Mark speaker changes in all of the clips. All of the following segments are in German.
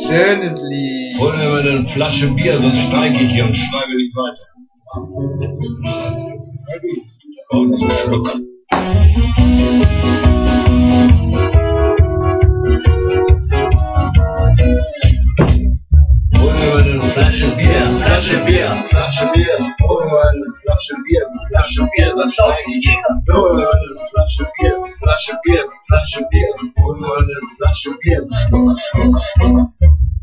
Speaker 1: Schönes Lied.
Speaker 2: Hol mir mal eine Flasche Bier, sonst steige ich hier und schreibe nicht weiter. So, einen Schluck. Hol mir mal eine Flasche Bier, Flasche Bier, Flasche Bier. Hol mir mal eine Flasche Bier, Flasche Bier, sonst steige ich hier. Hol mir mal eine Flasche Bier, Flasche Bier, Flasche Bier. Hol mir mal eine Flasche Bier, Schluck, Schluck, Schluck.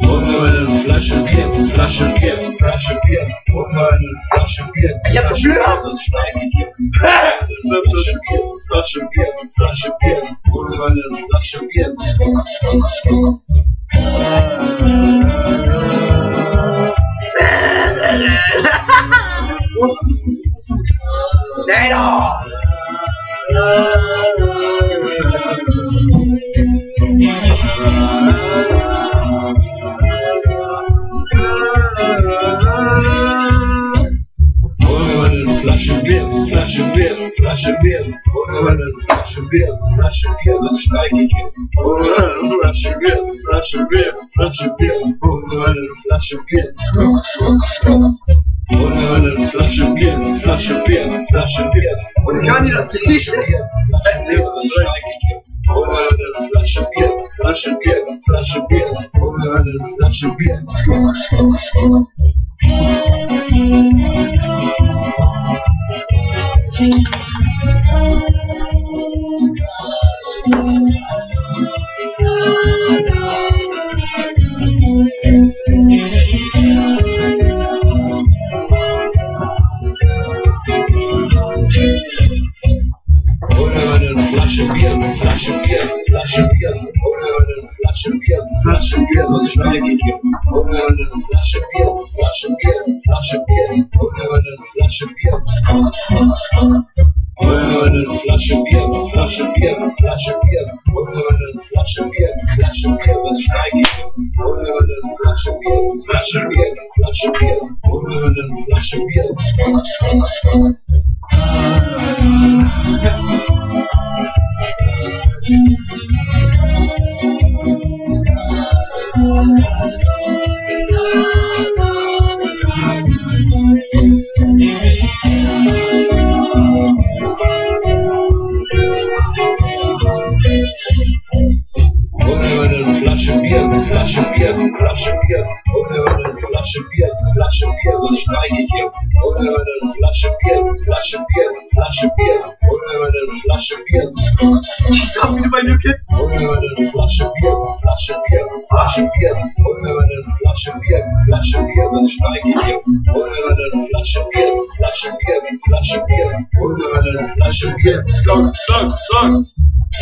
Speaker 2: Hol mir mal eine Flasche Bier, Flasche Bier, Flasche Bier. Hol mir eine Flasche Bier, Flasche Bier, sonst steige ich hier. Flasche Bier, Flasche Bier, Flasche Bier. Hol mir eine Flasche Bier, Schluck, Schluck, Schluck.
Speaker 1: Nein,
Speaker 2: Flasche Bier, Flasche Bier, Flasche Bier. Hol mir eine Flasche Bier, Flasche Bier, sonst steige ich hier. Hol mir eine Flasche Bier, Flasche Bier, Flasche Bier. Hol mir eine Flasche Bier, Schluck, Schluck, Schluck. Hol mir eine Flasche Bier, Flasche Bier, Flasche Bier.
Speaker 1: Und ich kann dir das nicht.
Speaker 2: Flasche Bier, sonst steige ich hier. Hol mir eine Flasche Bier, Flasche Bier, Flasche Bier. Hol mir eine Flasche Bier, Schluck, Schluck, Schluck. Flasche Bier, Flasche Bier, Flasche Bier. Hol mir eine Flasche Bier, Flasche Bier, sonst steige ich hier. Hol mir eine Flasche Bier, Flasche Bier, Flasche Bier. Hol mir eine Flasche Bier, Schluck, Schluck, Schluck. Hol mir eine Flasche Bier, Flasche Bier, Flasche Bier. Hol mir eine Flasche Bier, Flasche Bier, sonst steige ich hier. Hol mir eine Flasche Bier, Flasche Bier, Flasche Bier. Hol mir eine Flasche Bier, Schluck, Schluck, Schluck. Flasche Bier, Flasche Bier, Flasche Bier. Hol mir eine Flasche Bier, Flasche Bier, sonst steige ich hier. Hol mir eine Flasche Bier, Flasche Bier, Flasche Bier. Hol mir eine Flasche Bier.
Speaker 1: Ich hab wieder meine Kids.
Speaker 2: Hol mir eine Flasche Bier, Flasche Bier, Flasche Bier. Hol mir eine Flasche Bier, Flasche Bier, sonst steige ich hier. Hol mir eine Flasche Bier, Flasche Bier, Flasche Bier. Hol mir eine Flasche Bier. Schluck, Schluck, Schluck.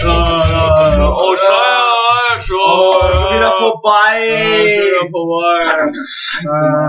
Speaker 1: Oh, Scheiße, schon wieder vorbei.
Speaker 2: Schon wieder vorbei.
Speaker 1: Scheiße.